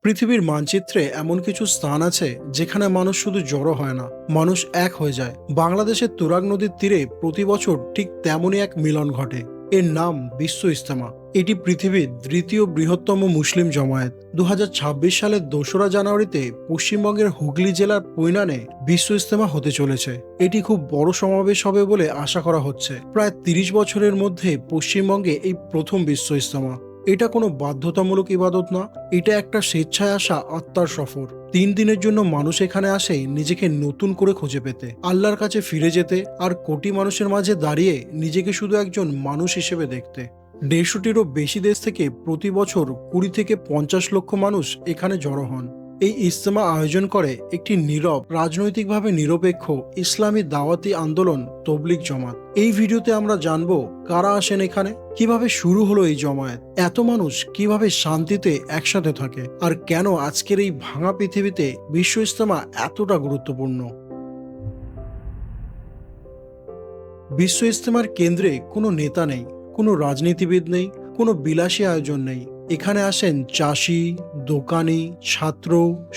পৃথিবীর মানচিত্রে এমন কিছু স্থান আছে যেখানে মানুষ শুধু জড়ো হয় না, মানুষ এক হয়ে যায়। বাংলাদেশের তুরাগ নদীর তীরে প্রতি বছর ঠিক তেমনই এক মিলন ঘটে। এর নাম বিশ্ব ইজতেমা। এটি পৃথিবীর দ্বিতীয় বৃহত্তম মুসলিম জমায়েত। 2026 সালের 2রা জানুয়ারিতে পশ্চিমবঙ্গের হুগলি জেলার পৈনানে বিশ্ব ইজতেমা হতে চলেছে। এটি খুব বড় সমাবেশ হবে বলে আশা করা হচ্ছে। প্রায় 30 বছরের মধ্যে পশ্চিমবঙ্গে এই প্রথম বিশ্ব ইজতেমা। এটা কোনো বাধ্যতামূলক ইবাদত না, এটা একটা স্বেচ্ছায় আসা আত্মার সফর। 3 দিনের জন্য মানুষ এখানে আসে নিজেকে নতুন করে খুঁজে পেতে, আল্লাহর কাছে ফিরে যেতে, আর কোটি মানুষের মাঝে দাঁড়িয়ে নিজেকে শুধু একজন মানুষ হিসেবে দেখতে। 150টিরও বেশি দেশ থেকে প্রতি বছর 20 থেকে 50 লক্ষ মানুষ এখানে জড়ো হন। এই ইজতেমা আয়োজন করে একটি নীরব, রাজনৈতিকভাবে নিরপেক্ষ ইসলামী দাওয়াতি আন্দোলন তবলিগ জমাত। এই ভিডিওতে আমরা জানবো কারা আসেন এখানে, কিভাবে শুরু হলো এই জমায়েত, এত মানুষ কিভাবে শান্তিতে একসাথে থাকে, আর কেন আজকের এই ভাঙা পৃথিবীতে বিশ্ব ইজতেমা এতটা গুরুত্বপূর্ণ। বিশ্ব ইজতেমার কেন্দ্রে কোনো নেতা নেই, কোনো রাজনীতিবিদ নেই, কোনো বিলাসী আয়োজন নেই। এখানে আসেন চাষি, দোকানি, ছাত্র,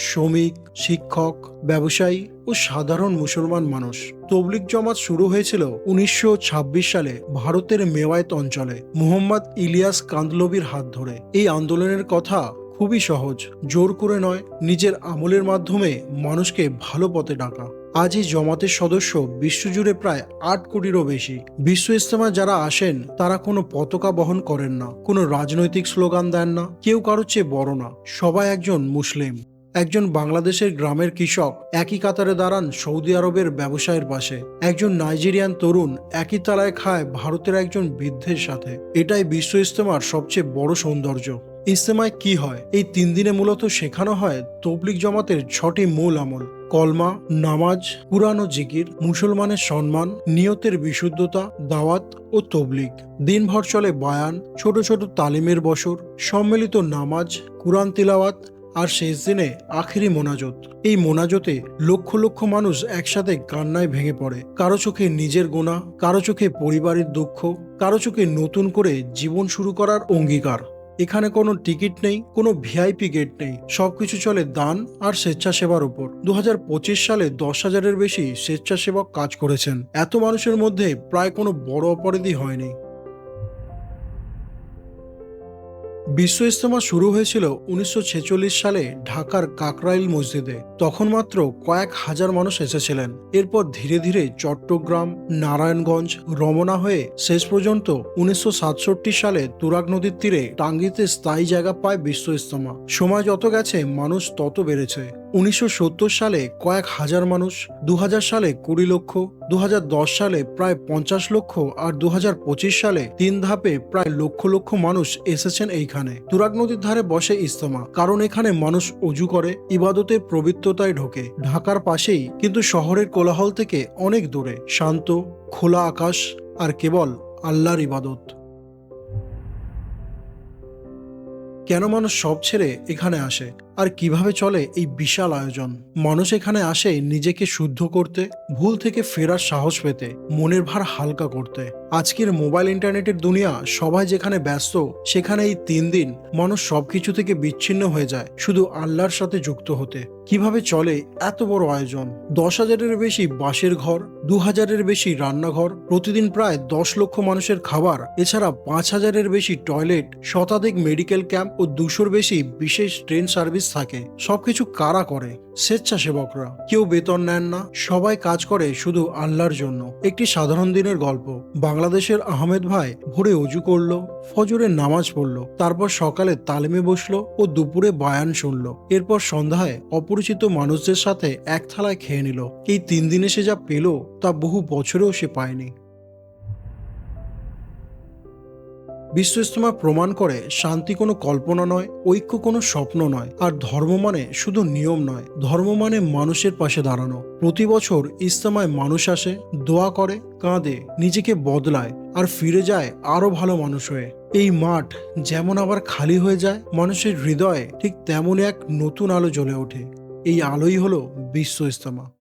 শ্রমিক, শিক্ষক, ব্যবসায়ী ও সাধারণ মুসলমান মানুষ। তবলিগ জমাত শুরু হয়েছিল 1926 সালে ভারতের মেওয়াত অঞ্চলে মুহাম্মদ ইলিয়াস কান্দলবির হাত ধরে। এই আন্দোলনের কথা খুবই সহজ, জোর করে নয়, নিজের আমলের মাধ্যমে মানুষকে ভালো পথে ডাকা। আজ এই জমাতের সদস্য বিশ্বজুড়ে প্রায় 8 কোটিরও বেশি। বিশ্ব ইজতেমা যারা আসেন তারা কোনো পতাকা বহন করেন না, কোনো রাজনৈতিক স্লোগান দেন না, কেউ কারোর চেয়ে বড় না, সবাই একজন মুসলিম। একজন বাংলাদেশের গ্রামের কৃষক একই কাতারে দাঁড়ান সৌদি আরবের ব্যবসায়ের পাশে, একজন নাইজেরিয়ান তরুণ একই তালায় খায় ভারতের একজন বৃদ্ধের সাথে। এটাই বিশ্ব ইজতেমার সবচেয়ে বড় সৌন্দর্য। ইজতেমায় কি হয়? এই 3 দিনে মূলত শেখানো হয় তবলিগ জমাতের 6টি মূল আমল: কলমা, নামাজ, কুরআন ও জিকির, মুসলমানের সম্মান, নিয়তের বিশুদ্ধতা, দাওয়াত ও তবলিগ। দিনভর চলে বায়ান, ছোট ছোট তালিমের বসর, সম্মিলিত নামাজ, কুরআন তিলাওয়াত, আর শেষ দিনে আখেরি মোনাজত। এই মোনাজতে লক্ষ লক্ষ মানুষ একসাথে কান্নায় ভেঙে পড়ে। কারো চোখে নিজের গুনাহ, কারো চোখে পরিবারের দুঃখ, কারো চোখে নতুন করে জীবন শুরু করার অঙ্গীকার। এখানে কোনো টিকিট নেই, কোনো ভিআইপি গেট নেই, সবকিছু চলে দান আর স্বেচ্ছাসেবার উপর। 2025 সালে 10,000-এর বেশি স্বেচ্ছাসেবক কাজ করেছেন। এত মানুষের মধ্যে প্রায় কোনো বড় অপরাধী হয়নি। বিশ্ব ইজতেমা শুরু হয়েছিল 1946 সালে ঢাকার কাকরাইল মসজিদে। তখন মাত্র কয়েক হাজার মানুষ এসেছিলেন। এরপর ধীরে ধীরে চট্টগ্রাম, নারায়ণগঞ্জ, রমনা হয়ে শেষ পর্যন্ত 1967 সালে তুরাগ নদীর তীরে টাঙ্গিতে স্থায়ী জায়গা পায় বিশ্ব ইজতেমা। সময় যত গেছে মানুষ তত বেড়েছে। 1970 সালে কয়েক হাজার মানুষ, 2000 সালে 20 লক্ষ, 2010 সালে প্রায় 50 লক্ষ, আর 2025 সালে 3 ধাপে প্রায় লক্ষ লক্ষ মানুষ এসেছেন এইখানে। তুরাগ নদীর ধারে বসে ইজতেমা, কারণ এখানে মানুষ অজু করে, ইবাদতের পবিত্রতায় ঢোকে। ঢাকার পাশেই, কিন্তু শহরের কোলাহল থেকে অনেক দূরে, শান্ত, খোলা আকাশ আর কেবল আল্লাহর ইবাদত। কেন মানুষ সব ছেড়ে এখানে আসে, আর কিভাবে চলে এই বিশাল আয়োজন? মানুষ এখানে আসে নিজেকে শুদ্ধ করতে, ভুল থেকে ফেরার সাহস পেতে, মনের ভার হালকা করতে। আজকের মোবাইল ইন্টারনেটের দুনিয়া, সবাই যেখানে ব্যস্ত, সেখানে এই 3 দিন মানুষ সবকিছু থেকে বিচ্ছিন্ন হয়ে যায় শুধু আল্লাহর সাথে যুক্ত হতে। কিভাবে চলে এত বড় আয়োজন? 10,000-এর বেশি বাসের ঘর, 2,000-এর বেশি রান্নাঘর, প্রতিদিন প্রায় 10 লক্ষ মানুষের খাবার, এছাড়া 5,000-এর বেশি টয়লেট, শতাধিক মেডিকেল ক্যাম্প ও 200-র বেশি বিশেষ ট্রেন সার্ভিস থাকে। সবকিছু কারা করে? স্বেচ্ছাসেবকরা। কেউ বেতন নেন না, সবাই কাজ করে শুধু আল্লাহর জন্য। একটি সাধারণ দিনের গল্প। বাংলাদেশের আহমেদ ভাই ভোরে অজু করলো, ফজরে নামাজ পড়লো, তারপর সকালে তালিমে বসলো ও দুপুরে বায়ান শুনলো। এরপর সন্ধ্যায় অপরিচিত মানুষদের সাথে এক থালায় খেয়ে নিল। এই 3 দিনে সে যা পেল তা বহু বছরেও সে পায়নি। বিশ্ব ইজতেমা প্রমাণ করে শান্তি কোনো কল্পনা নয়, ঐক্য কোনো স্বপ্ন নয়, আর ধর্ম মানে শুধু নিয়ম নয়, ধর্ম মানে মানুষের পাশে দাঁড়ানো। প্রতি বছর ইজতেমায় মানুষ আসে, দোয়া করে, কাঁদে, নিজেকে বদলায়, আর ফিরে যায় আরো ভালো মানুষ হয়ে। এই মাঠ যেমন আবার খালি হয়ে যায়, মানুষের হৃদয়ে ঠিক তেমনই এক নতুন আলো জ্বলে ওঠে। এই আলোই হলো বিশ্ব ইজতেমা।